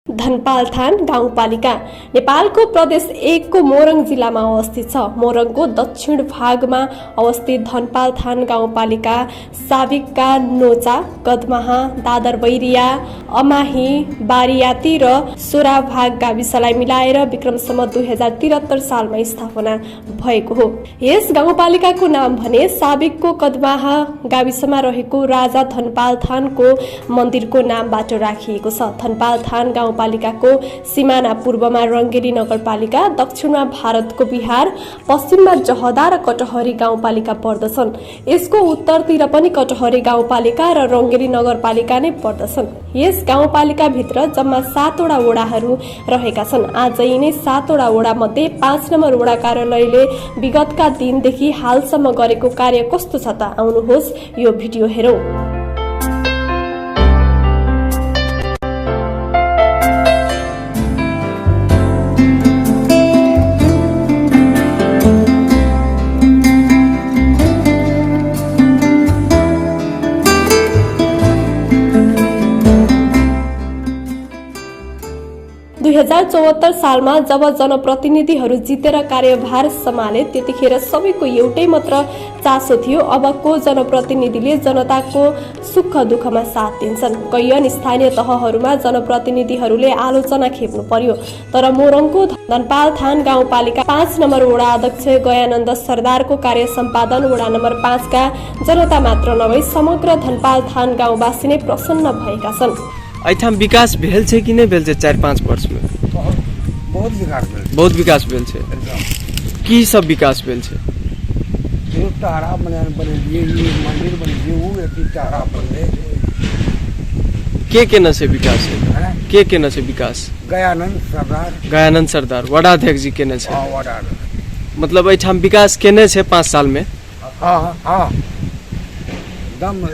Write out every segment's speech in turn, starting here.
धनपालथान गाउँपालिका नेपालको प्रदेश 1 को मोरङ जिल्लामा अवस्थित छ। मोरङको दक्षिण भागमा अवस्थित धनपालथान गाउँपालिका साविकका नोचा, गदमाहा, दादरबैरिया, अमाही, बारियाती र सोराभाग गाविसलाई मिलाएर विक्रमसम्म 2073 सालमा स्थापना भएको हो। यस गाउँपालिकाको नाम भने साविकको कदमाहा गाविसमा रहेको राजा धनपालथानको मन्दिरको नामबाट राखिएको छ। धनपालथान गाउँपालिकाको सिमाना पूर्वमा रङ्गेली नगरपालिका, दक्षिणमा भारतको बिहार, पश्चिममा जहदा र कटहरी गाउँपालिका पर्दछन्। यसको उत्तरतिर पनि कटहरी गाउँपालिका र रङ्गेली नगरपालिका नै पर्दछन्। यस गाउँपालिकाभित्र जम्मा 7 वटा वडाहरू रहेका छन्। आज यिनै 7 वटा वडा मध्ये 5 नम्बर वडा कार्यालयले विगतका दिनदेखि हालसम्म गरेको कार्य कस्तो छ त आउनुहोस् यो भिडियो हेरौं। 2074 सालमा जब जनप्रतिनिधिहरू जितेर कार्यभार सम्हाले त्यतिखेर सबैको एउटै मात्र चासो थियो, अबको जनप्रतिनिधिले जनताको सुख दुःखमा साथ दिन्छन्। कैयन स्थानीय तहहरूमा जनप्रतिनिधिहरूले आलोचना खेप्नु पर्यो, तर मोरङको धनपालथान गाउँपालिका 5 नम्बर वडा अध्यक्ष गयानन्द सरदारको कार्य सम्पादन वडा नम्बर 5 का जनता मात्र नभई समग्र धनपालथान गाउँवासी नै प्रसन्न भएका छन्। एठाम विकास भेल छै कि नहीं भेल छै? 4-5 वर्ष में बहुत विकास भेल छै। की सब विकास भेल छै? के केना से विकास है? के केना से विकास? गयानंद सरदार वडा अध्यक्ष जी केने छै। मतलब एठाम विकास केने छै 5 साल में? दम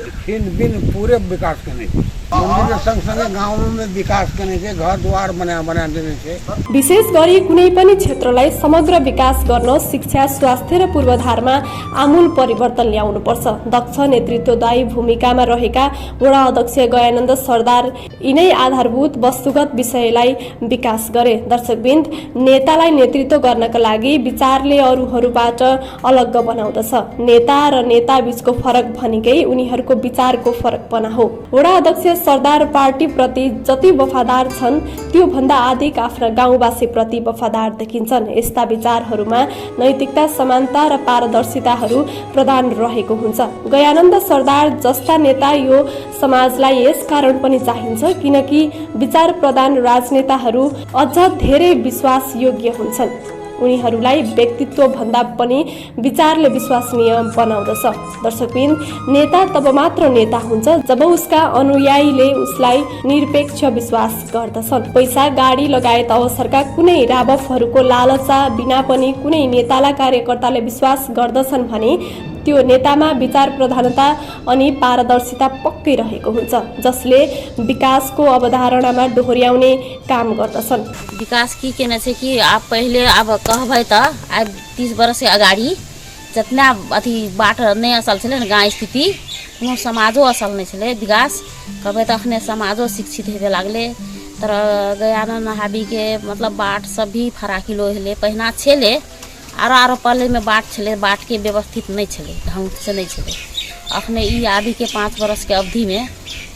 बिन पूरे विकास करने मंदिर सँगसँगै गाउँमा विकास गर्ने चाहिँ घरद्वार बना दिने चाहिँ। विशेष गरी कुनै पनि क्षेत्रलाई समग्र विकास गर्न शिक्षा, स्वास्थ्य र पूर्वाधारमा आमूल परिवर्तन ल्याउनु पर्छ। दक्ष नेतृत्वदायी भूमिकामा रहेका वडा अध्यक्ष गयानन्द सरदार यिनै आधारभूत वस्तुगत विषयलाई विकास गरे। दर्शकवृन्द, नेतालाई नेतृत्व गर्नका लागि विचारले अरूहरूबाट अलग बनाउँदछ। नेता र नेता बीचको फरक भनेकै उनीहरूको विचारको फरकपना हो। वडा अध्यक्ष सरदार पार्टी प्रति जति वफादार छन् त्यो भन्दा अधिक आफ्ना गाउँवासी प्रति वफादार देखिन्छन्। यस्ता विचारहरूमा नैतिकता, समानता र पारदर्शिताहरू प्रधान रहेको हुन्छ। गयानन्द सरदार जस्ता नेता यो समाजलाई यस कारण पनि चाहिन्छ किनकि विचार प्रधान राजनेताहरू अझ धेरै विश्वासयोग्य हुन्छन्। उनीहरूलाई व्यक्तित्व भन्दा पनि विचारले विश्वसनीय बनाउँदछ। दर्शकवृन्द, नेता तब मात्र नेता हुन्छ जब उसका अनुयायीले उसलाई निरपेक्ष विश्वास गर्दछन्। पैसा, गाडी लगायत अवसरका कुनै राबफहरूको लालसा बिना पनि कुनै नेतालाई कार्यकर्ताले विश्वास गर्दछन् भने त्यो नेतामा विचार प्रधानता अनि पारदर्शिता पक्कै रहेको हुन्छ, जसले विकासको अवधारणामा डोहोर्याउने काम गर्दछन्। विकास की केना छै कि आप पहिले अब कहबै त आज 30 वर्ष अगाडि जतना अथी बाट नै असल छलै न, गाउँ स्थिति कोनो समाजो असल नै छलै। विकास कहबै त अखने समाजो शिक्षित हेबे लागले, तर गयानन्द हाबी के मतलब बाट सब भी फराकिलो हेले। पहिना छेले आरो पल्ले में बाट छले, बाट के व्यवस्थित नहीं छले, ढंग से नहीं छले। अखने ई आबी के 5 वर्ष के अवधि में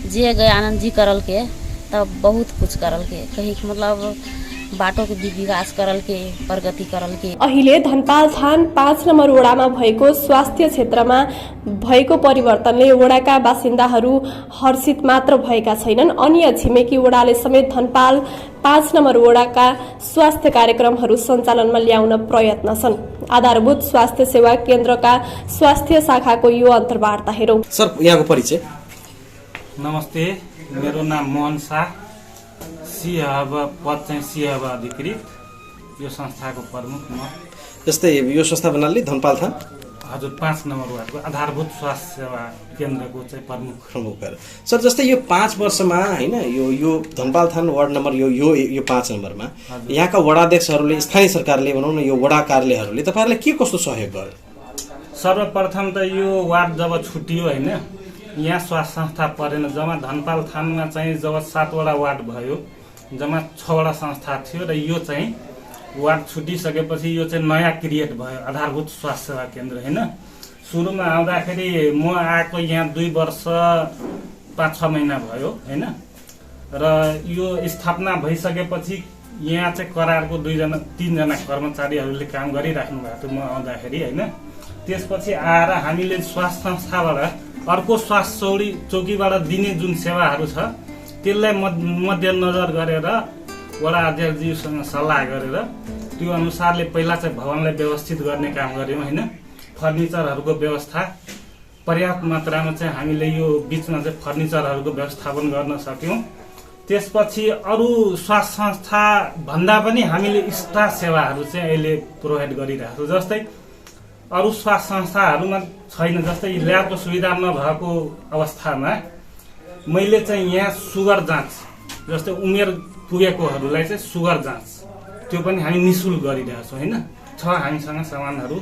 जे गयानंद जी करल के तब बहुत कुछ करल के, कही मतलब बाटो के विकास करल के, प्रगति करल के। अहिले धनपालथान 5 नम्बर वडामा भएको स्वास्थ्य क्षेत्रमा भएको परिवर्तनले वडाका बासिन्दाहरू हर्षित मात्र भएका छैनन्, अन्य छिमेकी वडाले समेत धनपाल 5 नम्बर वडाका स्वास्थ्य कार्यक्रमहरू सञ्चालनमा ल्याउन प्रयत्न छन्। आधारभूत स्वास्थ्य सेवा केन्द्रका स्वास्थ्य शाखाको यो अन्तर्वार्ता हेरौं। सर, यहाँको परिचय? नमस्ते, मेरो नाम मोहन शाह, सिहब पद चाहिँ सिहब अधिकृत, यो संस्थाको प्रमुख म। जस्तै यो संस्था भन्नाले धनपालथान हजुर 5 नम्बर वार्डको आधारभूत स्वास्थ्य सेवा केन्द्रको चाहिँ प्रमुख। सर, जस्तै यो 5 वर्षमा हैन, यो धनपालथान वार्ड नम्बर यो 5 नम्बरमा यहाँका वडाध्यक्षहरूले, स्थानीय सरकारले भनौँ न, यो वडा कार्यालयहरूले तपाईहरुलाई के कस्तो सहयोग गर्यो? सर्वप्रथम त यो वार्ड जब छुटियो हैन, यहाँ स्वास्थ्य संस्था परेन। जम्मा धनपालथानमा चाहिँ जब 7 वटा वार्ड भयो, जम्मा 6वटा संस्था थियो र यो चाहिँ वार्ड छुटिसकेपछि यो चाहिँ नयाँ क्रिएट भयो आधारभूत स्वास्थ्य सेवा केन्द्र हैन। सुरुमा आउँदाखेरि म आएको यहाँ 2 वर्ष 5-6 महिना भयो हैन। र यो स्थापना भइसकेपछि यहाँ चाहिँ करारको 3 जना कर्मचारीहरूले काम गरिराख्नु भएको थियो म आउँदाखेरि हैन। त्यसपछि आएर हामीले स्वास्थ्य संस्थाबाट अर्को स्वास्थ्य चौकीबाट दिने जुन सेवाहरू छ त्यसलाई मध्यनजर गरेर वडा अध्यक्षज्यूसँग सल्लाह गरेर त्यो अनुसारले पहिला चाहिँ भवनलाई व्यवस्थित गर्ने काम गर्यौं हैन। फर्निचरहरूको व्यवस्था पर्याप्त मात्रामा चाहिँ हामीले यो बीचमा चाहिँ फर्निचरहरूको व्यवस्थापन गर्न सक्यौं। त्यसपछि अरु स्वास्थ्य संस्था भन्दा पनि हामीले एक्स्ट्रा सेवाहरू चाहिँ अहिले प्रोभाइड गरिरहेको छौं। जस्तै अरु स्वास्थ्य संस्थाहरूमा छैन, जस्तै ल्याबको सुविधा नभएको अवस्थामा मैले चाहिँ यहाँ सुगर जाँच, जस्तै उमेर पुगेकोहरूलाई चाहिँ सुगर जाँच त्यो पनि हामी निशुल्क गरिरहेका छौं हैन। छ हामीसँग सामानहरू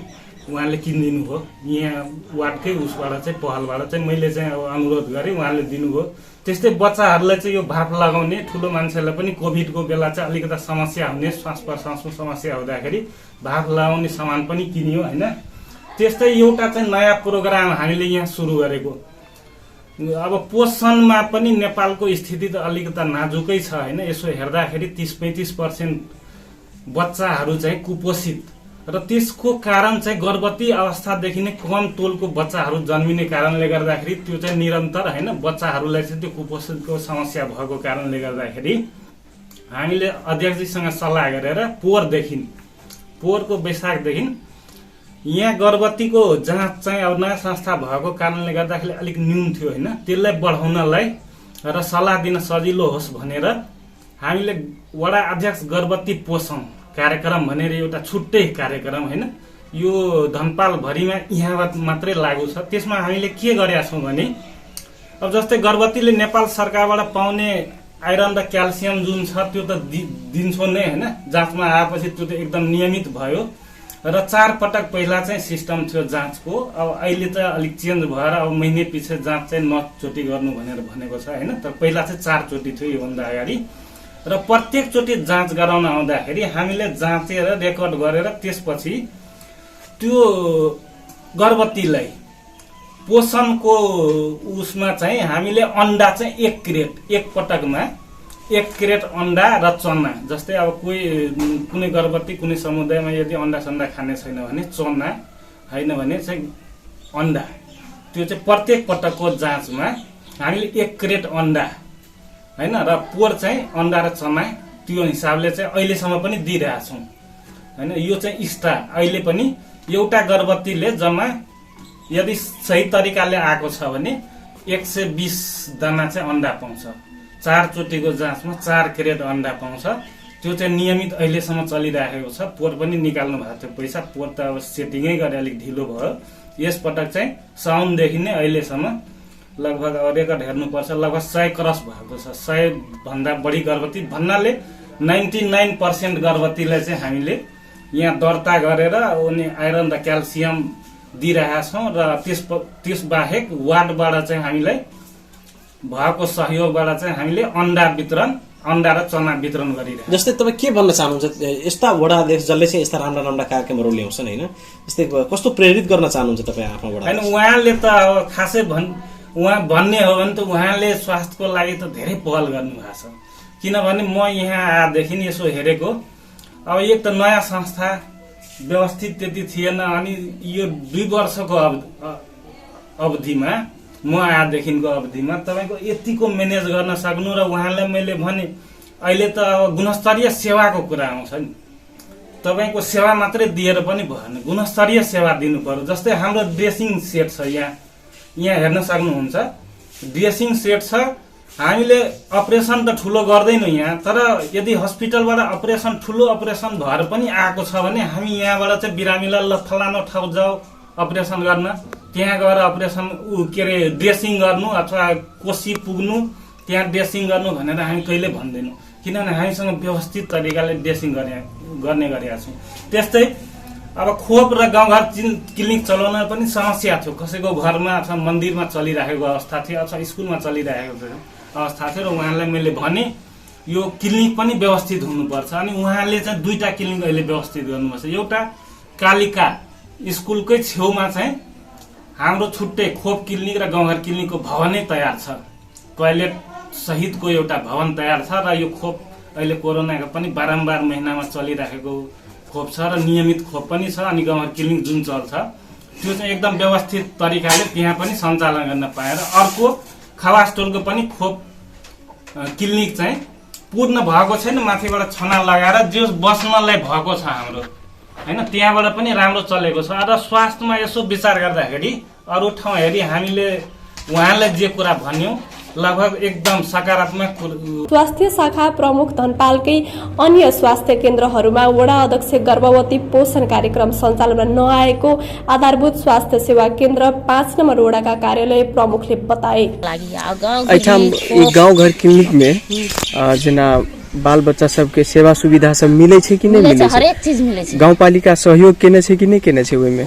उहाँले किनिदिनु भयो, यहाँ वार्डकै उसबाट चाहिँ पहलबाट चाहिँ मैले चाहिँ अब अनुरोध गरेँ, उहाँले दिनुभयो। त्यस्तै बच्चाहरूलाई चाहिँ यो भाप लगाउने, ठुलो मान्छेलाई पनि कोभिडको बेला चाहिँ अलिकति समस्या हुने, श्वास प्रश्वासको समस्या हुँदाखेरि भाप लगाउने सामान पनि किनियो हैन। त्यस्तै एउटा चाहिँ नयाँ प्रोग्राम हामीले यहाँ सुरु गरेको। अब पोषणमा पनि नेपालको स्थिति त अलिकति नाजुकै छ हैन। यसो हेर्दाखेरि 30-35% बच्चाहरू चाहिँ कुपोषित र त्यसको कारण चाहिँ गर्भवती अवस्थादेखि नै कम तोलको बच्चाहरू जन्मिने कारणले गर्दाखेरि त्यो चाहिँ निरन्तर हैन बच्चाहरूलाई चाहिँ त्यो कुपोषणको समस्या भएको कारणले गर्दाखेरि हामीले अध्यक्षजीसँग सल्लाह गरेर पोहोरको वैशाखदेखि यहाँ गर्भवतीको जाँच चाहिँ अब नयाँ संस्था भएको कारणले गर्दाखेरि अलिक न्यून थियो हैन। त्यसलाई बढाउनलाई र सल्लाह दिन सजिलो होस् भनेर हामीले वडा अध्यक्ष गर्भवती पोषण कार्यक्रम भनेर एउटा छुट्टै कार्यक्रम हैन, यो धनपाल भरिमा यहाँ मात्रै लागू छ। त्यसमा हामीले के गरेका छौं भने अब जस्तै गर्भवतीले नेपाल सरकारबाट पाउने आइरन र क्याल्सियम जुन छ त्यो त दिन्छौं नै हैन। जाँचमा आएपछि त्यो त एकदम नियमित भयो र 4 पटक पहिला चाहिँ सिस्टम थियो जाँचको। अब अहिले त अलिक चेन्ज भएर अब महिने पछि जाँच चाहिँ 9 चोटी गर्नु भनेर भनेको छ हैन। तर पहिला चाहिँ 4 चोटी थियो योभन्दा अगाडि। र प्रत्येक चोटी जाँच गराउन आउँदाखेरि हामीले जाँचेर रेकर्ड गरेर त्यसपछि त्यो गर्भवतीलाई पोषणको उसमा चाहिँ हामीले अन्डा चाहिँ 1 क्रेट एक पटकमा 1 क्रेट अन्डा र चना, जस्तै अब कुनै गर्भवती कुनै समुदायमा यदि अन्डा सन्डा खाने छैन भने चना हैन भने चाहिँ अन्डा, त्यो चाहिँ प्रत्येक पटकको जाँचमा हामीले 1 क्रेट अन्डा हैन र पोहोर चाहिँ अन्डा र चना त्यो हिसाबले चाहिँ अहिलेसम्म पनि दिइरहेका छौं हैन। यो चाहिँ एक्स्ट्रा अहिले पनि एउटा गर्भवतीले जम्मा यदि सही तरिकाले आएको छ भने 120 दाना चाहिँ अन्डा पाउँछ। 4 चोटीको जाँचमा 4 क्रेट अन्डा पाउँछ। त्यो चाहिँ नियमित अहिलेसम्म चलिरहेको छ। पोहोर पनि निकाल्नु भएको थियो पैसा, पोहोर त अब सेटिङै गरे अलिक ढिलो भयो। यस पटक चाहिँ साउनदेखि नै अहिलेसम्म लगभग रेकर्ड हेर्नुपर्छ लगभग 100 क्रस भएको छ। 100 भन्दा बढी गर्भवती भन्नाले 99% गर्भवतीलाई चाहिँ हामीले यहाँ दर्ता गरेर उनी आइरन र क्याल्सियम दिइरहेका छौं र त्यस बाहेक वार्डबाट चाहिँ हामीलाई भएको सहयोगबाट चाहिँ हामीले अन्डा र चना वितरण गरिरहेका। जस्तै तपाईँ के भन्न चाहनुहुन्छ यस्ता वडा अध्यक्ष जसले चाहिँ यस्ता राम्रा राम्रा कार्यक्रमहरू ल्याउँछन् हैन, जस्तै कस्तो प्रेरित गर्न चाहनुहुन्छ तपाईँ आफ्नो वडा? हैन उहाँले त अब खासै उहाँ भन्ने हो भने त उहाँले स्वास्थ्यको लागि त धेरै पहल गर्नुभएको छ। किनभने म यहाँ आएदेखि यसो हेरेको, अब एक त नयाँ संस्था व्यवस्थित त्यति थिएन। अनि यो 2 वर्षको अवधिमा म आएदेखिको अवधिमा तपाईको यतिको म्यानेज गर्न सक्नु र उहाँलाई मैले भने अहिले त अब गुणस्तरीय सेवाको कुरा आउँछ नि। तपाईको सेवा मात्रै दिएर पनि भएन, गुणस्तरीय सेवा दिनु पर्यो। जस्तै हाम्रो ड्रेसिङ सेट छ, यहाँ हेर्न सक्नुहुन्छ ड्रेसिङ सेट छ। हामीले अपरेसन त ठुलो गर्दैनौँ यहाँ, तर यदि हस्पिटलबाट अपरेसन ठुलो अपरेसन भएर पनि आएको छ भने हामी यहाँबाट चाहिँ बिरामीलाई ल फलानो ठाउँ जाऊ अपरेसन गर्न, त्यहाँ गएर अपरेसन ड्रेसिङ गर्नु अथवा कोसी पुग्नु त्यहाँ ड्रेसिङ गर्नु भनेर हामी कहिले भन्दैनौँ। किनभने हामीसँग व्यवस्थित तरिकाले ड्रेसिङ गर्ने गरेका छौँ। त्यस्तै अब खोप र गाउँघर क्लिनिक चलाउन पनि समस्या थियो। कसैको घरमा अथवा मन्दिरमा चलिरहेको अवस्था थियो अथवा स्कुलमा चलिरहेको अवस्था थियो र उहाँलाई मैले भने यो क्लिनिक पनि व्यवस्थित हुनुपर्छ। अनि उहाँले चाहिँ 2टा क्लिनिक अहिले व्यवस्थित गर्नुपर्छ। एउटा कालिका स्कुलकै छेउमा चाहिँ हाम्रो छुट्टै खोप क्लिनिक र गाउँघर क्लिनिकको भवनै तयार छ, टोयलेट सहितको एउटा भवन तयार छ र यो खोप अहिले कोरोनाको पनि बारम्बार महिनामा चलिराखेको खोप छ र नियमित खोप पनि छ। अनि गाउँघर क्लिनिक जुन चल्छ त्यो चाहिँ एकदम व्यवस्थित तरिकाले त्यहाँ पनि सञ्चालन गर्न पाएर अर्को खवासटोलको पनि खोप क्लिनिक चाहिँ पूर्ण भएको छैन, माथिबाट छना लगाएर जो बस्नलाई भएको छ हाम्रो हैन, त्यहाँबाट पनि राम्रो चलेको छ। र स्वास्थ्यमा यसो विचार गर्दाखेरि अरू ठाउँ हेरी हामीले उहाँलाई जे कुरा भन्यौं लगभग एकदम सकारात्मक। स्वास्थ्य शाखा प्रमुख धनपालकै अन्य स्वास्थ्य केन्द्रहरूमा वडा अध्यक्ष गर्भवती पोषण कार्यक्रम सञ्चालनमा नआएको आधारभूत स्वास्थ्य सेवा केन्द्र 5 नम्बर वडाका कार्यालय प्रमुखले बताए। गाउँ घर क्लिनिक में जेना बाल बच्चा सबके सेवा सुविधा सब मिले छै कि नहीं मिले छै? हरेक चीज मिले छै। गाउँपालिका सहयोग केने छै कि नहीं केने छै? ओइमे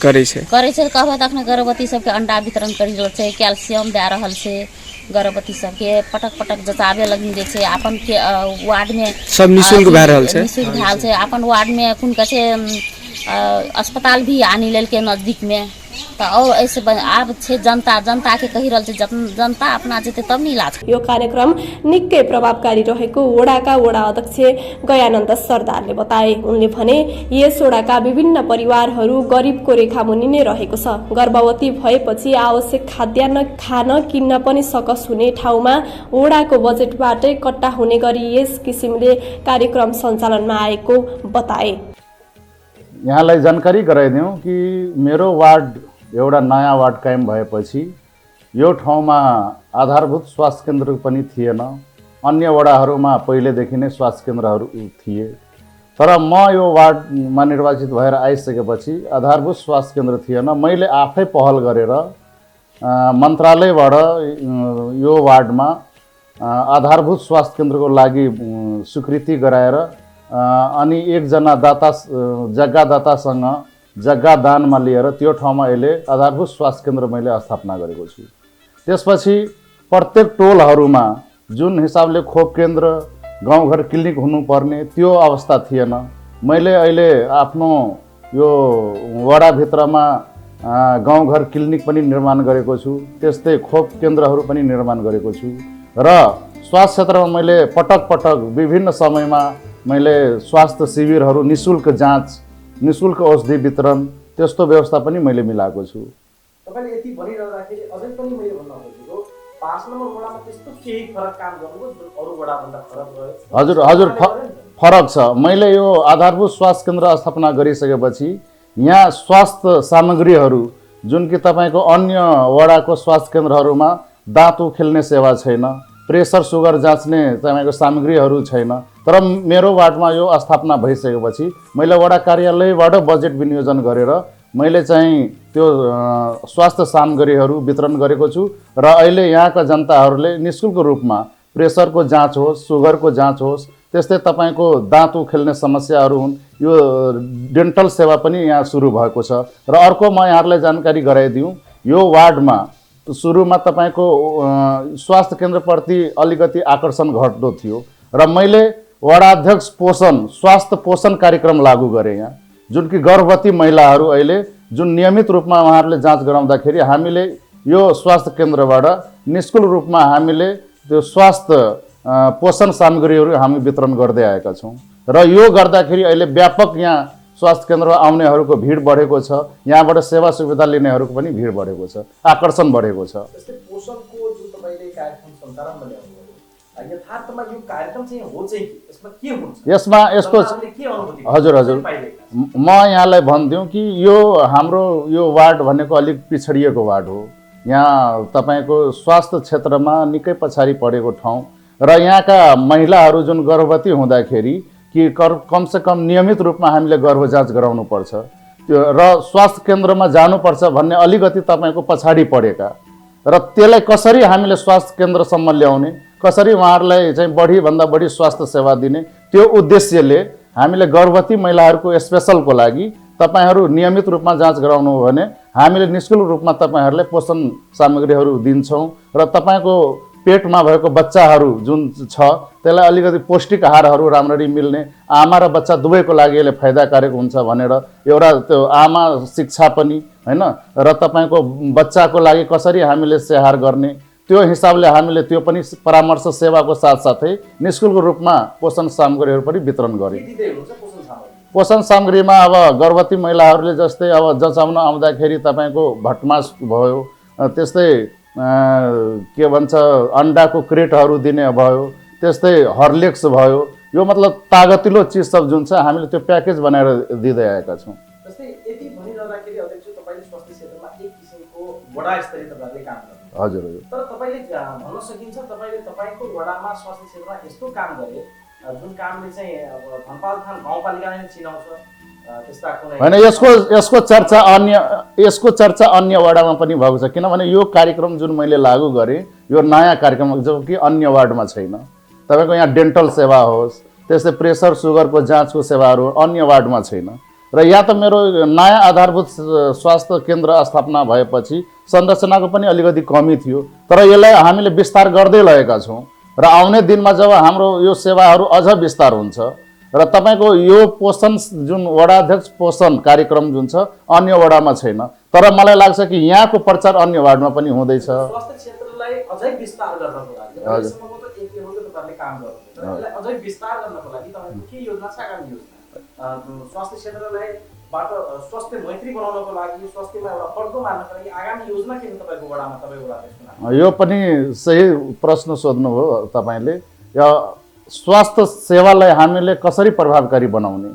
करे छै कहबै तखन गर्भवती सबके अंडा वितरण करि रहल छै, कैल्सियम दे रहल छै, गर्भवती सबके पटक पटक जचाबे लगी दे छै। अपन के वार्ड में सब निशुल्क भए रहल छै, निशुल्क भेल छै। अपन वार्ड में कुन कहे अस्पताल भी आनी लेल के नजदीक में तो ऐसे आब छे जनता के कहि रहल छै जनता अपना जेते तब नि इलाज। यो कार्यक्रम निकै प्रभावकारी रहेको वडाका वडा अध्यक्ष गयानन्द सरदारले बताए। उनले भने यस वडाका विभिन्न परिवारहरू गरिबको रेखा मुनि नै रहेको छ। गर्भवती भएपछि आवश्यक खाद्यान्न खान किन्न पनि सकस हुने ठाउँमा वडाको बजेटबाटै कट्टा हुने गरी यस किसिमले कार्यक्रम सञ्चालनमा आएको बताए। यहाँलाई जानकारी गराइदिउँ कि मेरो वार्ड एउटा नयाँ वार्ड कायम भएपछि यो ठाउँमा आधारभूत स्वास्थ्य केन्द्र पनि थिएन। अन्य वडाहरूमा पहिलेदेखि नै स्वास्थ्य केन्द्रहरू थिए, तर म यो वार्डमा निर्वाचित भएर आइसकेपछि आधारभूत स्वास्थ्य केन्द्र थिएन। मैले आफै पहल गरेर मन्त्रालयबाट यो वार्डमा आधारभूत स्वास्थ्य केन्द्रको लागि स्वीकृति गराएर अनि एकजना जग्गादातासँग जग्गा दानमा लिएर त्यो ठाउँमा अहिले आधारभूत स्वास्थ्य केन्द्र मैले स्थापना गरेको छु। त्यसपछि प्रत्येक टोलहरूमा जुन हिसाबले खोप केन्द्र गाउँघर क्लिनिक हुनुपर्ने त्यो अवस्था थिएन। मैले अहिले आफ्नो यो वडाभित्रमा गाउँघर क्लिनिक पनि निर्माण गरेको छु, त्यस्तै खोप केन्द्रहरू पनि निर्माण गरेको छु र स्वास्थ्य क्षेत्रमा मैले पटक पटक विभिन्न समयमा मैले स्वास्थ्य शिविरहरू, निशुल्क जाँच, निशुल्क औषधि वितरण त्यस्तो व्यवस्था पनि मैले मिलाएको छु। तपाईले यति भनिरहँदाखेरि अझै पनि मैले भन्न खोजेको 5 नम्बर वडामा त्यस्तो केही फरक काम गर्नुभयो जुन अरु वडाभन्दा फरक रह्यो? हजुर फरक छ। मैले यो आधारभूत स्वास्थ्य केन्द्र स्थापना गरिसकेपछि यहाँ स्वास्थ्य सामग्रीहरू जुन कि तपाईको अन्य वडाको स्वास्थ्य केन्द्रहरूमा दाँत उखेल्ने सेवा छैन, प्रेसर सुगर जाँच्ने तपाईको सामग्रीहरू छैन, तर मेरो वार्डमा यो स्थापना भइसकेपछि मैले वडा कार्यालयबाट बजेट विनियोजन गरेर मैले चाहिँ त्यो स्वास्थ्य सामग्रीहरू वितरण गरेको छु र अहिले यहाँका जनताहरूले निशुल्क रूपमा प्रेसरको जाँच होस्, सुगरको जाँच होस्, त्यस्तै तपाईको दाँत उखेल्ने समस्याहरू हुन्, यो डेन्टल सेवा पनि यहाँ सुरु भएको छ। र अर्को म यहाँहरूलाई जानकारी गराइदिउँ, यो वार्डमा सुरुमा तपाईको स्वास्थ्य केन्द्रप्रति अलिकति आकर्षण घट्दो थियो र मैले वडाध्यक्ष स्वास्थ्य पोषण कार्यक्रम लागू गरेँ यहाँ, जुन कि गर्भवती महिलाहरू अहिले जुन नियमित रूपमा उहाँहरूले जाँच गराउँदाखेरि हामीले यो स्वास्थ्य केन्द्रबाट निशुल्क रूपमा हामीले त्यो स्वास्थ्य पोषण सामग्रीहरू हामी वितरण गर्दै आएका छौँ र यो गर्दाखेरि अहिले व्यापक यहाँ स्वास्थ्य केन्द्रमा आउनेहरूको भिड बढेको छ, यहाँबाट सेवा सुविधा लिनेहरूको पनि भिड बढेको छ, आकर्षण बढेको छ। जस्तै पोषणको जुन तपाईले कार्यक्रम सञ्चालनमा ल्याउनुभयो, यथार्थमा यो कार्यक्रम चाहिँ हो चाहिँ यसमा के हुन्छ? यसमा यस्तो हजुर म यहाँलाई भनिदिउँ कि यो हाम्रो यो वार्ड भनेको अलिक पिछडिएको वार्ड हो। यहाँ तपाईको स्वास्थ्य क्षेत्रमा निकै पछाडि परेको ठाउँ र यहाँका महिलाहरू जुन गर्भवती हुँदाखेरि कि कमसे कम नियमित रूपमा हामीले गर्भ जाँच गराउनु पर्छ र स्वास्थ्य केन्द्रमा जानुपर्छ भन्ने अलिकति तपाईको पछाडि परेका र त्यसलाई कसरी हामीले स्वास्थ्य केन्द्रसम्म ल्याउने, कसरी उहाँहरूलाई चाहिँ बढीभन्दा बढी स्वास्थ्य सेवा दिने, त्यो उद्देश्यले हामीले गर्भवती महिलाहरूको स्पेसलको लागि तपाईहरू नियमित रूपमा जाँच गराउनु हो भने हामीले निशुल्क रूपमा तपाईहरूलाई पोषण सामग्रीहरू दिन्छौँ र तपाईको पेटमा भएको बच्चाहरू जुन छ त्यसलाई अलिकति पौष्टिक आहारहरू राम्ररी मिल्ने, आमा र बच्चा दुवैको लागि यसले फाइदाकारक हुन्छ भनेर एउटा त्यो आमा शिक्षा पनि हैन र तपाईँको बच्चाको लागि कसरी हामीले स्याहार गर्ने त्यो हिसाबले हामीले त्यो पनि परामर्श सेवाको साथसाथै निःशुल्क रूपमा पोषण सामग्रीहरू पनि वितरण गऱ्यौँ। दिँदै हुनुहुन्छ पोषण सामग्री? पोषण सामग्रीमा अब गर्भवती महिलाहरूले जस्तै अब जचाउन आउँदाखेरि तपाईँको भटमास भयो, त्यस्तै के भन्छ अन्डाको क्रेटहरू दिने भयो, त्यस्तै हर्लिक्स भयो, यो मतलब तागतिलो चिज सब जुन छ हामीले त्यो प्याकेज बनाएर दिँदै आएका छौँ। जस्तै यति भनिरहँदाखेरि अध्यक्ष तपाईँले स्वास्थ्य क्षेत्रमा एक किसिमको वडा स्तरीय तपाईँले काम गर्नु। हजुर तर तपाईँले भन्न सकिन्छ तपाईँले तपाईँको वडामा स्वास्थ्य क्षेत्रमा यस्तो काम गरे जुन कामले चाहिँ अब धनपाल थान गाउँपालिकाले नै चिनाउँछ त्यस्ता कुनै होइन। यसको चर्चा अन्य वार्डमा पनि भएको छ, किनभने यो कार्यक्रम जुन मैले लागू गरेँ यो नयाँ कार्यक्रम जो कि अन्य वार्डमा छैन। तपाईँको यहाँ डेन्टल सेवा होस्, त्यस्तै प्रेसर सुगरको जाँचको सेवाहरू अन्य वार्डमा छैन र या त मेरो नयाँ आधारभूत स्वास्थ्य केन्द्र स्थापना भएपछि संरचनाको पनि अलिकति कमी थियो, तर यसलाई हामीले विस्तार गर्दै लगेका छौँ र आउने दिनमा जब हाम्रो यो सेवाहरू अझ विस्तार हुन्छ र तपाईँको यो पोषण जुन वडाध्यक्ष पोषण कार्यक्रम जुन छ अन्य वडामा छैन, तर मलाई लाग्छ कि यहाँको प्रचार अन्य वार्डमा पनि हुँदैछ। स्वास्थ्य क्षेत्रलाई अझै विस्तार गर्नको लागि अहिलेसम्मको त एक लेभलको तपाईँले काम गर्नुहुन्छ, यसलाई अझै विस्तार गर्नको लागि तपाईँको के योजना छ? आगामी योजना स्वास्थ्य क्षेत्रलाई बाट स्वास्थ्य मैत्री बनाउनको लागि, स्वास्थ्यमा एउटा पर्दो मार्नको लागि आगामी योजना के छ तपाईँको वडामा? तपाईँ वडाध्यक्षमा यो पनि सही प्रश्न सोध्नुभयो तपाईँले। स्वास्थ्य सेवालाई हामीले कसरी प्रभावकारी बनाउने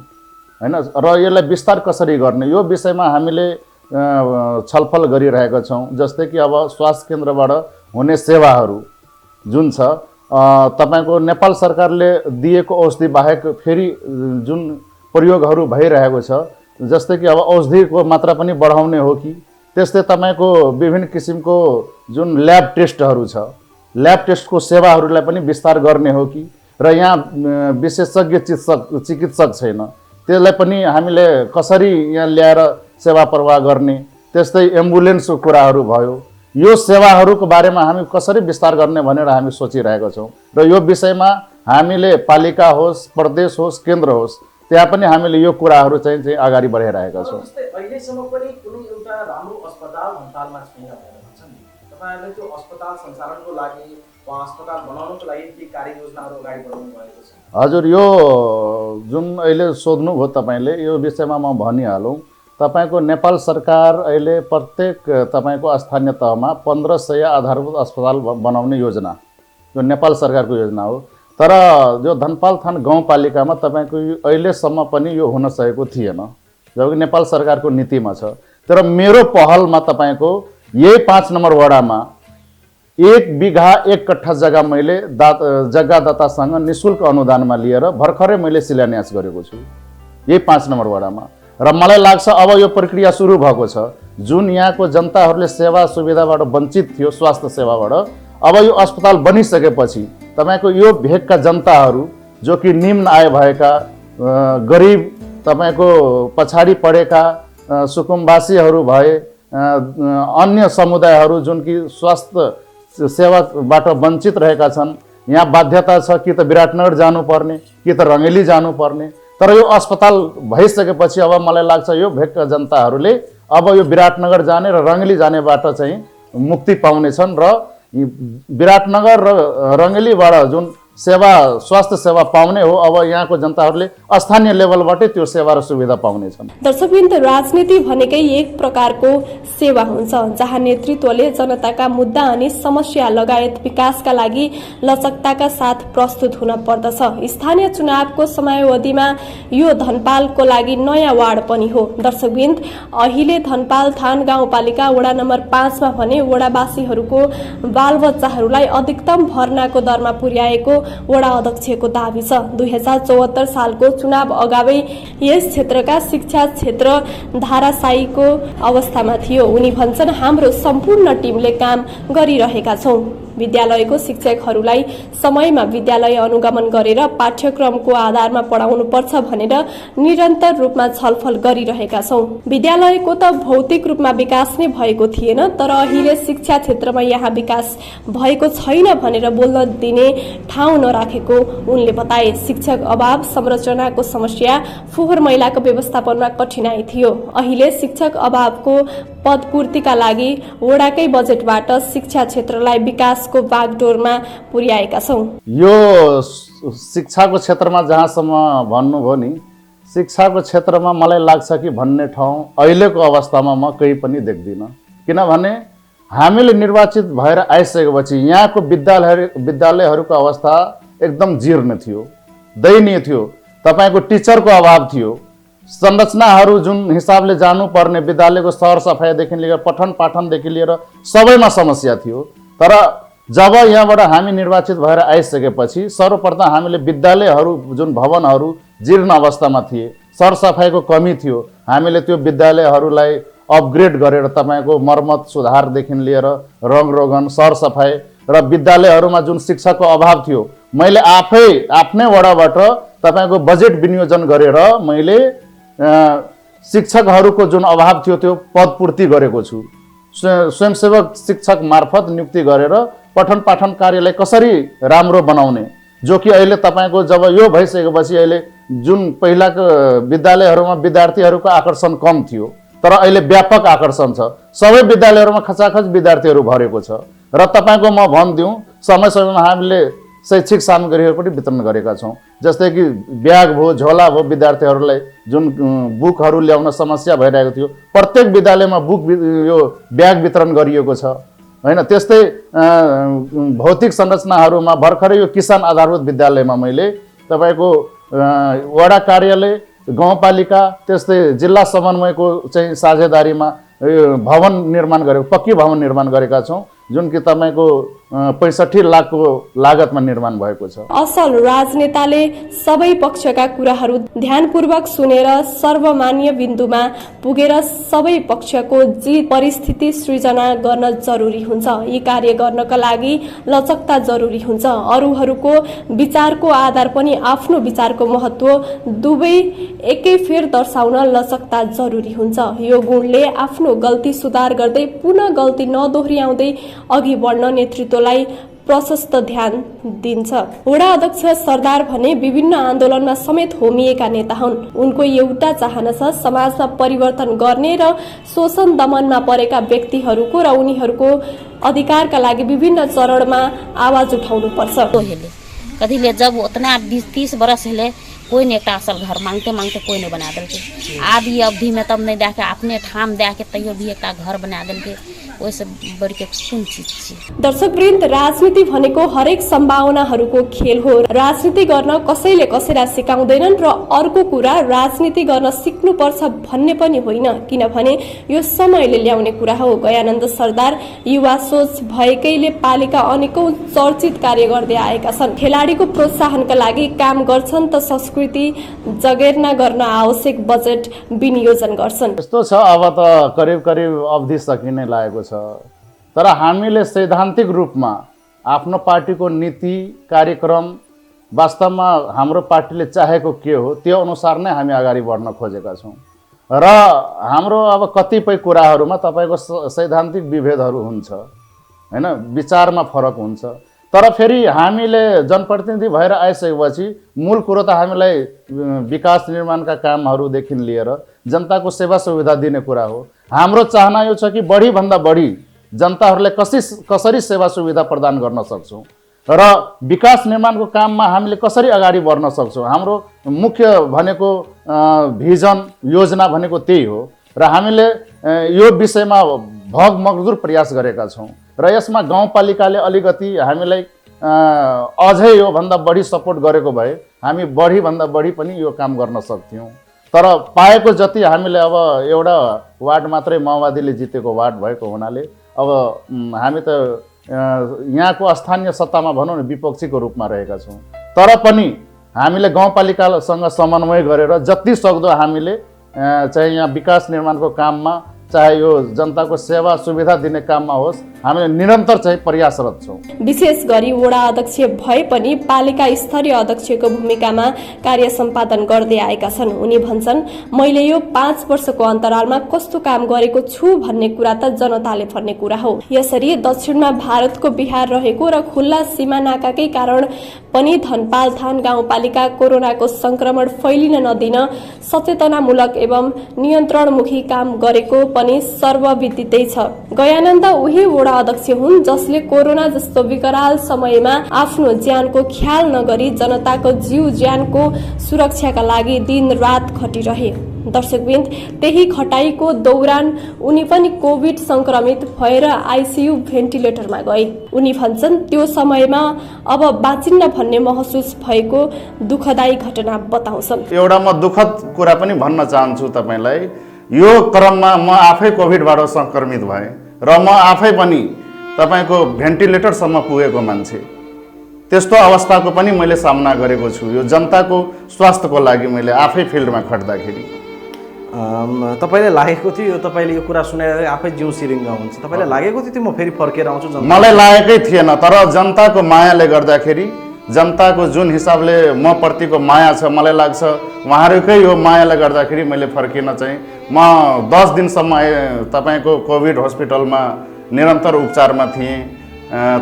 हैन र यसलाई विस्तार कसरी गर्ने यो विषयमा हामीले छलफल गरिरहेका छौँ। जस्तै कि अब स्वास्थ्य केन्द्रबाट हुने सेवाहरू जुन छ तपाईँको नेपाल सरकारले दिएको औषधि बाहेक फेरि जुन प्रयोगहरू भइरहेको छ, जस्तै कि अब औषधिको मात्रा पनि बढाउने हो कि त्यस्तै तपाईँको विभिन्न किसिमको जुन ल्याब टेस्टहरू छ, ल्याब टेस्टको सेवाहरूलाई पनि विस्तार गर्ने हो कि र यहाँ विशेषज्ञ चिकित्सक छैन, त्यसलाई पनि हामीले कसरी यहाँ ल्याएर सेवा प्रवाह गर्ने, त्यस्तै एम्बुलेन्सको कुराहरू भयो, यो सेवाहरूको बारेमा हामी कसरी विस्तार गर्ने भनेर हामी सोचिरहेका छौँ र यो विषयमा हामीले पालिका होस्, प्रदेश होस्, केन्द्र होस्, त्यहाँ पनि हामीले यो कुराहरू चाहिँ अगाडि बढाइरहेका छौँ। जस्तै अहिलेसम्म पनि कुनै एउटा राम्रो अस्पताल नेपालमा छैन भनेर भन्छन्, तपाईँहरूले त्यो अस्पताल सञ्चालनको लागि वा अस्पताल बनाउनको लागि के कार्ययोजनाहरू अगाडि बढाउनु भएको छ? हजुर, यो जुन अहिले सोध्नुभयो तपाईँले यो विषयमा म भनिहालौँ। तपाईँको नेपाल सरकार अहिले प्रत्येक तपाईँको स्थानीय तहमा 1500 आधारभूत अस्पताल बनाउने योजना यो नेपाल सरकारको योजना हो, तर जो धनपाल थान गाउँपालिकामा तपाईँको अहिलेसम्म पनि यो हुन सकेको थिएन, जबकि नेपाल सरकारको नीतिमा छ। तर मेरो पहलमा तपाईँको यही 5 नम्बर वडामा 1 बिघा 1 कट्ठा जग्गा मैले जग्गादातासँग निःशुल्क अनुदानमा लिएर भर्खरै मैले शिलान्यास गरेको छु यही 5 नम्बर वडामा र मलाई लाग्छ अब यो प्रक्रिया सुरु भएको छ। जुन यहाँको जनताहरूले सेवा सुविधाबाट वञ्चित थियो स्वास्थ्य सेवाबाट, अब यो अस्पताल बनिसकेपछि तपाईँको यो भेगका जनताहरू जो कि निम्न आय भएका गरिब तपाईँको पछाडि परेका सुकुम्बासीहरू भए, अन्य समुदायहरू जुन कि स्वास्थ्य सेवाबाट वञ्चित रहेका छन्, यहाँ बाध्यता छ कि त विराटनगर जानुपर्ने कि त रङ्गेली जानुपर्ने, तर यो अस्पताल भइसकेपछि अब मलाई लाग्छ यो भेगका जनताहरूले अब यो विराटनगर जाने र रङ्गेली जानेबाट चाहिँ मुक्ति पाउनेछन् र विराटनगर र रङ्गेलीबाट जुन सेवा स्वास्थ्य सेवा पाउने हो अब यहाँको जनताहरूले स्थानीय लेभलबाटै त्यो सेवा र सुविधा पाउनेछन्। दर्शकवृन्द, राजनीति भनेकै एक प्रकारको सेवा हुन्छ जहाँ नेतृत्वले जनताका मुद्दा अनि समस्या लगायत विकासका लागि लचकताका साथ प्रस्तुत हुन पर्दछ। स्थानीय चुनावको समयावधिमा यो धनपालको लागि नयाँ वार्ड पनि हो। दर्शकवृन्द, अहिले धनपाल थान गाउँपालिका वडा नम्बर 5 मा भने वडावासीहरूको बालबच्चाहरूलाई अधिकतम भर्नाको दरमा पुर्याएको वडा अध्यक्षको दाबी छ। 2074 सालको चुनाव अगावै यस क्षेत्रका शिक्षा क्षेत्र धाराशायीको अवस्थामा थियो। उनी भन्छन्, हाम्रो सम्पूर्ण टिमले काम गरिरहेका छौं। विद्यालयको शिक्षकहरूलाई समयमा विद्यालय अनुगमन गरेर पाठ्यक्रमको आधारमा पढाउनुपर्छ भनेर निरन्तर रूपमा छलफल गरिरहेका छौँ। विद्यालयको त भौतिक रूपमा विकास नै भएको थिएन, तर अहिले शिक्षा क्षेत्रमा यहाँ विकास भएको छैन भनेर बोल्न दिने ठाउँ नराखेको उनले बताए। शिक्षक अभाव, संरचनाको समस्या, फोहोर मैलाको व्यवस्थापनमा कठिनाई थियो। अहिले शिक्षक अभावको पदपूर्तिका लागि वडाकै बजेटबाट शिक्षा क्षेत्रलाई विकासको बागडोरमा पुर्याएका छौँ। यो शिक्षाको क्षेत्रमा जहाँसम्म भन्नुभयो नि, शिक्षाको क्षेत्रमा मलाई लाग्छ कि भन्ने ठाउँ अहिलेको अवस्थामा म केही पनि देख्दिनँ। किनभने हामीले निर्वाचित भएर आइसकेपछि यहाँको विद्यालयहरूको अवस्था एकदम जीर्ण थियो, दयनीय थियो। तपाईँको टिचरको अभाव थियो। संरचनाहरू जुन हिसाबले जानुपर्ने विद्यालयको सरसफाइदेखि लिएर पठन पाठनदेखि लिएर सबैमा समस्या थियो। तर जब यहाँबाट हामी निर्वाचित भएर आइसकेपछि सर्वप्रथम हामीले विद्यालयहरू जुन भवनहरू जीर्ण अवस्थामा थिए, सरसफाइको कमी थियो, हामीले त्यो विद्यालयहरूलाई अपग्रेड गरेर तपाईँको मर्मत सुधारदेखि लिएर रङरोगन सरसफाइ र विद्यालयहरूमा जुन शिक्षकको अभाव थियो, मैले आफ्नै वडाबाट तपाईँको बजेट विनियोजन गरेर मैले शिक्षकहरूको जुन अभाव थियो त्यो पदपूर्ति गरेको छु। स्वयंसेवक शिक्षक मार्फत नियुक्ति गरेर पठन पाठन कार्यलाई कसरी राम्रो बनाउने, जो कि अहिले तपाईँको जब यो भइसकेपछि अहिले जुन पहिलाको विद्यालयहरूमा विद्यार्थीहरूको आकर्षण कम थियो, तर अहिले व्यापक आकर्षण छ। सबै विद्यालयहरूमा खचाखच विद्यार्थीहरू भरेको छ। र तपाईँको म भनिदिउँ, समय समयमा हामीले शैक्षिक सामग्रीहरू पनि वितरण गरेका छौँ। जस्तै कि ब्याग भयो, झोला भयो, विद्यार्थीहरूलाई जुन बुकहरू ल्याउन समस्या भइरहेको थियो, प्रत्येक विद्यालयमा यो ब्याग वितरण गरिएको छ होइन। त्यस्तै भौतिक संरचनाहरूमा भर्खरै यो किसान आधारभूत विद्यालयमा मैले तपाईँको वडा कार्यालय, गाउँपालिका, त्यस्तै जिल्ला समन्वयको चाहिँ साझेदारीमा भवन निर्माण गरेको, पक्की भवन निर्माण गरेका छौँ, जुन कि तपाईँको 65 लाखको लागतमा निर्माण भएको छ। असल राजनेताले सबै पक्षका कुराहरू ध्यानपूर्वक सुनेर सर्वमान्य बिन्दुमा पुगेर सबै पक्षको जित परिस्थिति सृजना गर्न जरुरी हुन्छ। यी कार्य गर्नका लागि लचकता जरुरी हुन्छ। अरूहरूको विचारको आधार पनि आफ्नो विचारको महत्त्व दुवै एकै फेर दर्शाउन लचकता जरुरी हुन्छ। यो गुणले आफ्नो गल्ती सुधार गर्दै पुनः गल्ती नदोहोर्याउँदै अघि बढ्न नेतृत्वलाई प्रशस्त ध्यान दिन्छ। वडा अध्यक्ष सरदार भने विभिन्न आन्दोलनमा समेत होमिएका नेता हुन्। उनको एउटा चाहना छ समाजमा परिवर्तन गर्ने र शोषण दमनमा परेका व्यक्तिहरूको र उनीहरूको अधिकारका लागि विभिन्न चरणमा आवाज उठाउनु पर्छ। कतिले जब उतना 20-30 बरस हिले कोई नहीं एक असल घर मांगते मांगते कोई नहीं बना दिलके। आधी अवधि में तब नहीं दे के अपने ठाम दे के तैयो भी एक घर बना दिलके। वैसे बड़ी के कुन चीज छ। दर्शकवृन्द, राजनीति भनेको हरेक सम्भावनाहरूको खेल हो। राजनीति गर्न कसैले कसैलाई सिकाउँदैनन् र अर्को कुरा राजनीति गर्न सिक्नुपर्छ भन्ने पनि होइन, किनभने यो समयले ल्याउने कुरा हो। गयानन्द सरदार युवा सोच भएकैले पालिका अनेकौं चर्चित कार्य गर्दै आएका छन्। खेलाडीको प्रोत्साहनका लागि काम गर्छन् त संस्कृति जगेर्ना गर्न आवश्यक बजेट विनियोजन गर्छन्। यस्तो छ, अब त करिब करिब अवधि सकिने लागेको छ। तर हामीले सैद्धान्तिक रूपमा आफ्नो पार्टीको नीति कार्यक्रम वास्तवमा हाम्रो पार्टीले चाहेको के हो त्यो अनुसार नै हामी अगाडि बढ्न खोजेका छौँ। र हाम्रो अब कतिपय कुराहरूमा तपाईँको सैद्धान्तिक विभेदहरू हुन्छ हैन, विचारमा फरक हुन्छ। तर फेरि हामीले जनप्रतिनिधि भएर आइसकेपछि मूल कुरो त हामीलाई विकास निर्माणका कामहरूदेखि लिएर जनताको सेवा सुविधा दिने कुरा हो। हाम्रो चाहना यो छ कि बढीभन्दा बढी जनताहरूलाई कसरी सेवा सुविधा प्रदान गर्न सक्छौँ र विकास निर्माणको काममा हामीले कसरी अगाडि बढ्न सक्छौँ। हाम्रो मुख्य भनेको भिजन योजना भनेको त्यही हो र हामीले यो विषयमा भगमगदुर प्रयास गरेका छौँ र यसमा गाउँपालिकाले अलिकति हामीलाई अझै योभन्दा बढी सपोर्ट गरेको भए हामी बढीभन्दा बढी पनि यो काम गर्न सक्थ्यौँ। तर पाएको जति हामीले अब एउटा वार्ड मात्रै माओवादीले जितेको वार्ड भएको हुनाले अब हामी त यहाँको स्थानीय सत्तामा भनौँ न विपक्षीको रूपमा रहेका छौँ। तर पनि हामीले गाउँपालिकासँग समन्वय गरेर जति सक्दो हामीले चाहिँ यहाँ विकास निर्माणको काममा चाहे यो जनताको सेवा सुविधा दिने काममा होस्, हामीले निरन्तर चाहिँ प्रयासरत छौँ। विशेष गरी वडा अध्यक्ष भए पनि पालिका स्तरीय अध्यक्षको भूमिकामा कार्य सम्पादन गर्दै आएका छन्। उनी भन्छन्, मैले यो 5 वर्षको अन्तरालमा कस्तो काम गरेको छु भन्ने कुरा त जनताले भन्ने कुरा हो। यसरी दक्षिणमा भारतको बिहार रहेको र खुल्ला सीमा नाकाकै कारण पनि धनपालथान गाउँपालिका कोरोनाको संक्रमण फैलिन नदिन सचेतनामूलक एवं नियन्त्रणमुखी काम गरेको पनि सर्वविदितै छ। गयानन्द उही वडा अध्यक्ष हुन् जसले कोरोना जस्तो विकराल समयमा आफ्नो ज्यानको ख्याल नगरी जनताको जीव ज्यानको सुरक्षाका लागि दिन रात खटिरहे। दर्शकवृन्द, त्यही खटाइको दौरान उनी पनि कोभिड संक्रमित भएर आइसियु भेन्टिलेटरमा गए। उनी भन्छन्, त्यो समयमा अब बाँचिन्न भन्ने महसुस भएको दुःखदायी घटना बताउँछन्। एउटा म दुःखद कुरा पनि भन्न चाहन्छु तपाईलाई। यो क्रममा म आफै कोभिडबाट संक्रमित भएँ र म आफै पनि तपाईको भेन्टिलेटरसम्म पुगेको मान्छे। त्यस्तो अवस्थाको पनि मैले सामना गरेको छु। यो जनताको स्वास्थ्यको लागि मैले आफै फिल्डमा खट्दाखेरि तपाईँलाई लागेको थियो तपाईँले यो कुरा सुनाएर आफै जिउ सिरिङ्गा हुन्छ, तपाईँलाई लागेको थियो म फेरि फर्केर आउँछु? मलाई लागेकै थिएन, तर जनताको मायाले गर्दाखेरि, जनताको जुन हिसाबले म प्रतिको माया छ, मलाई लाग्छ उहाँहरूकै यो मायाले गर्दाखेरि मैले फर्किन चाहिँ म 10 दिनसम्म तपाईँको कोभिड हस्पिटलमा निरन्तर उपचारमा थिएँ।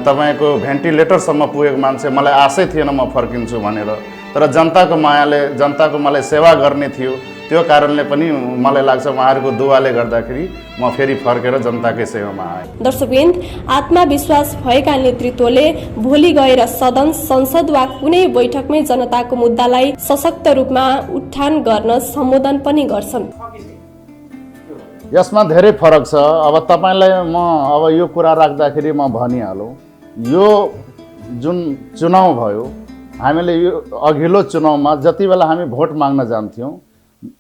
तपाईँको भेन्टिलेटरसम्म पुगेको मान्छे, मलाई आशै थिएन म फर्किन्छु भनेर, तर जनताको मायाले, जनताको मलाई सेवा गर्ने थियो, त्यो कारणले पनि मलाई लाग्छ उहाँहरूको दुवाले गर्दाखेरि म फेरि फर्केर जनताकै सेवामा आएँ। दर्शकवृन्द, आत्मविश्वास भएका नेतृत्वले भोलि गएर सदन, संसद वा कुनै बैठकमै जनताको मुद्दालाई सशक्त रूपमा उठान गर्न सम्बोधन पनि गर्छन्। यसमा धेरै फरक छ। अब तपाईलाई म अब यो कुरा राख्दाखेरि म भनिहालौँ, यो जुन चुनाव भयो, हामीले यो अघिल्लो चुनावमा जति बेला हामी भोट माग्न जान्थ्यौँ,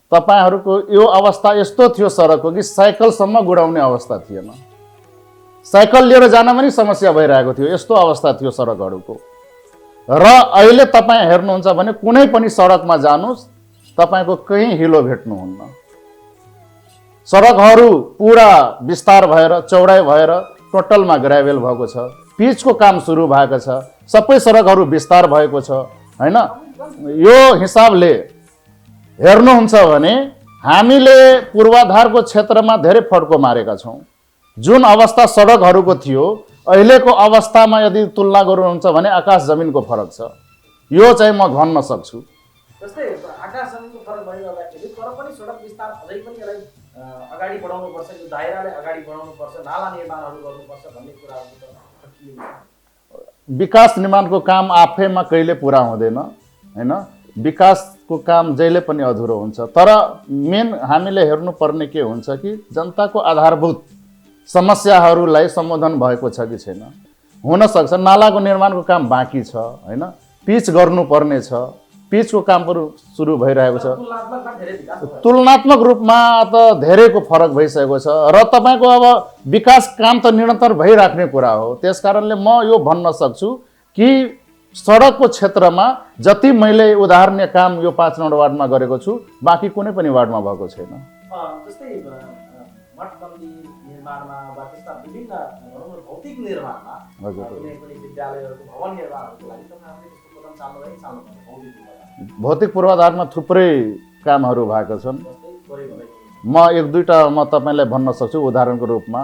तपाईहरूको यो अवस्था यस्तो थियो सडकको कि साइकलसम्म गुडाउने अवस्था थिएन। साइकल लिएर जान पनि समस्या भइरहेको थियो, यस्तो अवस्था थियो सडकहरूको। र अहिले तपाईँ हेर्नुहुन्छ भने कुनै पनि सडकमा जानुहोस्, तपाईँको कहीँ हिलो भेट्नुहुन्न। सडकहरू पुरा विस्तार भएर, चौडाइ भएर टोटलमा ग्राभेल भएको छ, पिचको काम सुरु भएको छ, सबै सडकहरू विस्तार भएको छ हैन। यो हिसाबले हेर्नुहुन्छ भने हामीले पूर्वाधारको क्षेत्रमा धेरै फड्को मारेका छौँ। जुन अवस्था सडकहरूको थियो, अहिलेको अवस्थामा यदि तुलना गर्नुहुन्छ भने आकाश जमिनको फरक छ। यो चाहिँ म भन्न सक्छु। जस्तै आकाश जमिनको फरक भइरहँदाखेरि तर पनि सडक विस्तार अझै पनि यसलाई अगाडि बढाउनु पर्छ, यो दायरालाई अगाडि बढाउनु पर्छ, नाला निर्माणहरू गर्नुपर्छ भन्ने कुराहरू त विकास निर्माणको काम आफैमा कहिले पुरा हुँदैन हैन। विकासको काम जहिले पनि अधुरो हुन्छ। तर मेन हामीले हेर्नुपर्ने के हुन्छ कि जनताको आधारभूत समस्याहरूलाई सम्बोधन भएको छ कि छैन। हुनसक्छ नालाको निर्माणको काम बाँकी छ हैन, पिच गर्नुपर्ने छ, पिचको कामहरू सुरु भइरहेको छ। तुलनात्मक रूपमा त धेरैको फरक भइसकेको छ र तपाईँको अब विकास काम त निरन्तर भइराख्ने कुरा हो। त्यस कारणले म यो भन्न सक्छु कि सडकको क्षेत्रमा जति मैले उदाहरणीय काम यो 5 नम्बर वार्डमा गरेको छु, बाँकी कुनै पनि वार्डमा भएको छैन। जस्तै मठ मन्दिर निर्माणमा वा त्यस्ता विभिन्न भौतिक निर्माणमा कुनै पनि विद्यालयहरूको भवन निर्माणहरूको लागि तपाईँहरूले त्यस्तो कदम चाल्नुभयो कि चाल्नुभयो? भौतिक पूर्वाधारमा थुप्रै कामहरू भएको छन्। म 1-2टा म तपाईँलाई भन्न सक्छु उदाहरणको रूपमा।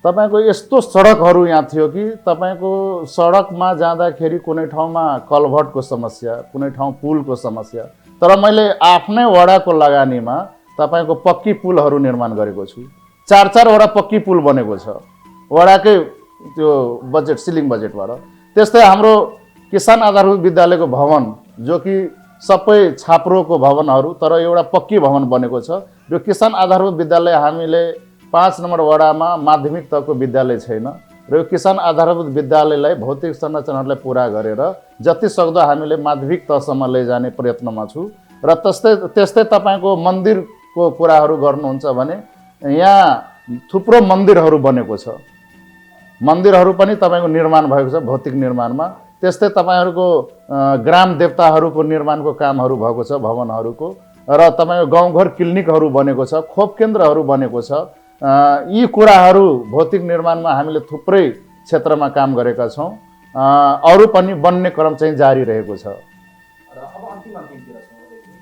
तपाईको यस्तो सडकहरू यहाँ थियो कि तपाईको सडकमा जाँदाखेरि कुनै ठाउँमा कलभटको समस्या, कुनै ठाउँ पुलको समस्या, तर मैले आफ्नै वडाको लगानीमा तपाईको पक्की पुलहरू निर्माण गरेको छु। 4-4 वटा पक्की पुल बनेको छ वडाकै त्यो बजेट, सिलिङ बजेटबाट। त्यस्तै हाम्रो किसान आधारभूत विद्यालयको भवन, जो कि सबै छाप्रोको भवनहरू तर एउटा पक्की भवन बनेको छ। यो किसान आधारभूत विद्यालय हामीले 5 नम्बर वडामा माध्यमिक तहको विद्यालय छैन र यो किसान आधारभूत विद्यालयलाई भौतिक संरचनाहरूलाई पुरा गरेर जति सक्दो हामीले माध्यमिक तहसम्म लैजाने प्रयत्नमा छु। र त्यस्तै तपाईँको मन्दिरको कुराहरू गर्नुहुन्छ भने यहाँ थुप्रो मन्दिरहरू बनेको छ। मन्दिरहरू पनि तपाईँको निर्माण भएको छ भौतिक निर्माणमा। त्यस्तै तपाईँहरूको ग्राम देवताहरूको निर्माणको कामहरू भएको छ भवनहरूको, र तपाईँको गाउँघर क्लिनिकहरू बनेको छ, खोप केन्द्रहरू बनेको छ, यी कुराहरू भौतिक निर्माणमा हामीले थुप्रै क्षेत्रमा काम गरेका छौँ। अरू पनि बन्ने क्रम चाहिँ जारी रहेको छ। र अब अन्तिमतिर छौँ अझै।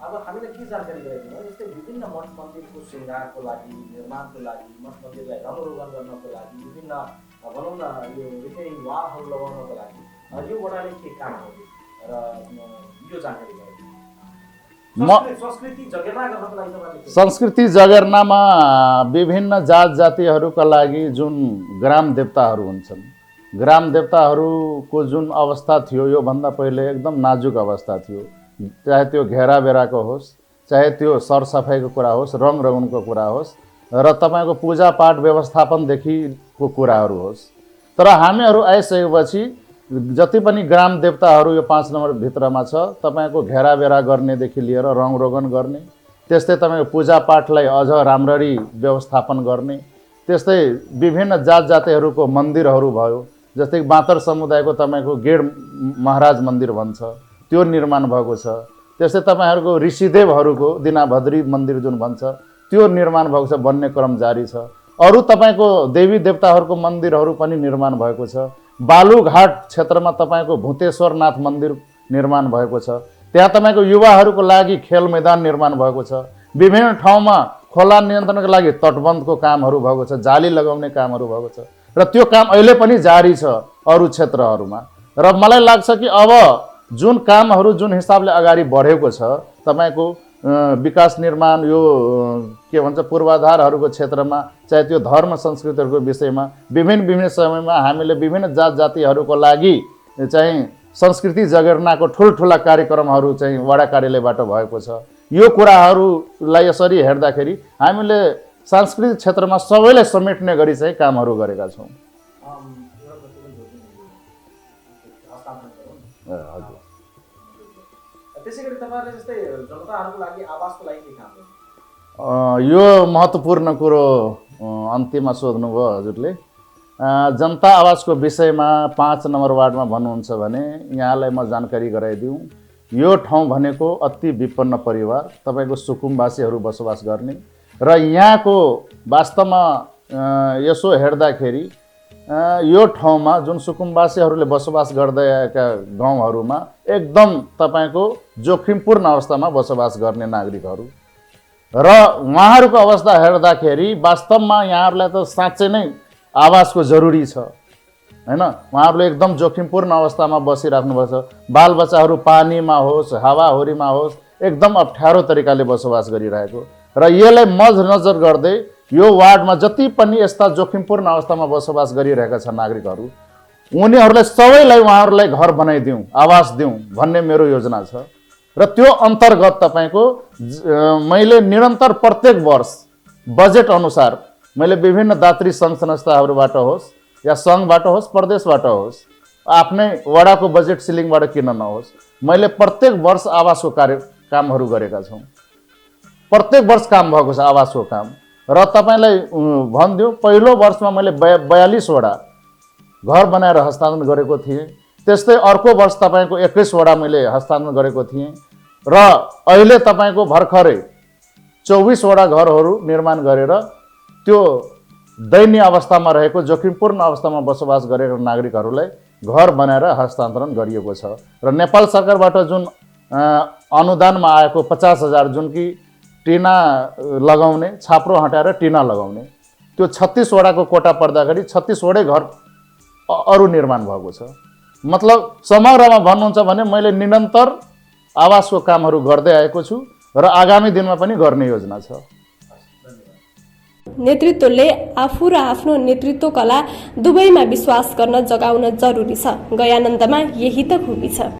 अब हामीले के जानकारी गराइदिनु भयो, जस्तै विभिन्न मठ मन्दिरको श्रृङ्गारको लागि, निर्माणको लागि, मठ मन्दिरलाई रङरोगन गर्नको लागि, विभिन्न भनौँ न यो रिटेनिङ वालहरू लगाउनको लागि यो वडाले के काम गर्यो र यो जानकारी गराइदिनु। संस्कृति जगेर्ना गर्नको लागि तपाईँले संस्कृति जगेर्नामा विभिन्न जात जातिहरूका लागि जुन ग्राम देवताहरू हुन्छन्, ग्राम देवताहरूको जुन अवस्था थियो योभन्दा पहिले एकदम नाजुक अवस्था थियो। चाहे त्यो घेराबेराको होस्, चाहे त्यो सरसफाइको कुरा होस्, रङ रगुनको कुरा होस्, र तपाईँको पूजापाठ व्यवस्थापनदेखिको कुराहरू होस्। तर हामीहरू आइसकेपछि जति पनि ग्राम देवताहरू यो 5 नम्बर भित्रमा छ, तपाईँको घेराबेरा गर्नेदेखि लिएर रङ रोगन गर्ने, त्यस्तै तपाईँको पूजापाठलाई अझ राम्ररी व्यवस्थापन गर्ने, त्यस्तै विभिन्न जात जातिहरूको मन्दिरहरू भयो, जस्तै बाँतर समुदायको तपाईँको गेड महाराज मन्दिर भन्छ त्यो निर्माण भएको छ। त्यस्तै तपाईँहरूको ऋषिदेवहरूको दिनाभद्री मन्दिर जुन भन्छ त्यो निर्माण भएको छ, बन्ने क्रम जारी छ। अरू तपाईँको देवी देवताहरूको मन्दिरहरू पनि निर्माण भएको छ। बालुघाट क्षेत्रमा तपाईँको भूतेश्वरनाथ मन्दिर निर्माण भएको छ। त्यहाँ तपाईँको युवाहरूको लागि खेल मैदान निर्माण भएको छ। विभिन्न ठाउँमा खोला नियन्त्रणको लागि तटबन्धको कामहरू भएको छ, जाली लगाउने कामहरू भएको छ, र त्यो काम अहिले पनि जारी छ अरू क्षेत्रहरूमा। र मलाई लाग्छ कि अब जुन कामहरू जुन हिसाबले अगाडि बढेको छ, तपाईँको विकास निर्माण यो के भन्छ पूर्वाधारहरूको क्षेत्रमा, चाहे त्यो धर्म संस्कृतिहरूको विषयमा विभिन्न समयमा हामीले विभिन्न जात जातिहरूको लागि चाहिँ संस्कृति जगेर्नाको ठुल्ठुला कार्यक्रमहरू चाहिँ वडा कार्यालयबाट भएको छ। यो कुराहरूलाई यसरी हेर्दाखेरि हामीले सांस्कृतिक क्षेत्रमा सबैलाई समेट्ने गरी चाहिँ कामहरू गरेका छौँ। हजुर। त्यसै गरी तपाईँहरूले जस्तै जनताहरूको लागि आवासको लागि के काम गर्नु? यो महत्त्वपूर्ण कुरो अन्तिममा सोध्नुभयो हजुरले। जनता आवासको विषयमा 5 नम्बर वार्डमा भन्नुहुन्छ भने यहाँलाई म जानकारी गराइदिउँ। यो ठाउँ भनेको अति विपन्न परिवार, तपाईँको सुकुम्बासीहरू बसोबास गर्ने, र यहाँको वास्तवमा यसो हेर्दाखेरि यो ठाउँमा जुन सुकुम्बासीहरूले बसोबास गर्दै आएका गाउँहरूमा एकदम तपाईँको जोखिमपूर्ण अवस्थामा बसोबास गर्ने नागरिकहरू, र उहाँहरूको अवस्था हेर्दाखेरि वास्तवमा यहाँहरूलाई त साँच्चै नै आवासको जरुरी छ हैन। उहाँहरूले एकदम जोखिमपूर्ण अवस्थामा बसिराख्नुपर्छ। बालबच्चाहरू पानीमा होस्, हावाहुरीमा होस्, एकदम अप्ठ्यारो तरिकाले बसोबास गरिरहेको, र यसलाई मध्यनजर गर्दै यो वार्डमा जति पनि यस्ता जोखिमपूर्ण अवस्थामा बसोबास गरिरहेका छन् नागरिकहरू, उनीहरूलाई सबैलाई उहाँहरूलाई घर बनाइदिउँ, आवास दिउँ भन्ने मेरो योजना छ। र त्यो अन्तर्गत तपाईँको मैले निरन्तर प्रत्येक वर्ष बजेट अनुसार मैले विभिन्न दात्री सङ्घ संस्थाहरूबाट होस् या सङ्घबाट होस्, प्रदेशबाट होस्, आफ्नै वडाको बजेट सिलिङबाट किन नहोस्, मैले प्रत्येक वर्ष आवासको कामहरू गरेका छौँ। प्रत्येक वर्ष काम भएको छ आवासको काम। र तपाईँलाई भनिदिउँ, पहिलो वर्षमा मैले 42 वडा घर बनाएर हस्तान्तरण गरेको थिएँ। त्यस्तै अर्को वर्ष तपाईँको 21 वडा मैले हस्तान्तरण गरेको थिएँ, र अहिले तपाईँको भर्खरै 24 वडा घरहरू निर्माण गरेर त्यो दयनीय अवस्थामा रहेको जोखिमपूर्ण अवस्थामा बसोबास गरेका नागरिकहरूलाई घर बनाएर हस्तान्तरण गरिएको छ। र नेपाल सरकारबाट जुन अनुदानमा आएको 50,000 जुन कि टिना लगाउने, छाप्रो हटाएर टिना लगाउने, त्यो 36 वडाको कोटा पर्दाखेरि 36 वडै घर अरू निर्माण भएको छ। मतलब समग्रमा भन्नुहुन्छ भने मैले निरन्तर आवासको कामहरू गर्दै आएको छु र आगामी दिनमा पनि गर्ने योजना छ। नेतृत्वले आफू र आफ्नो नेतृत्व कला दुवैमा विश्वास गर्न जगाउन जरुरी छ। गयानन्दमा यही त खुबी छ।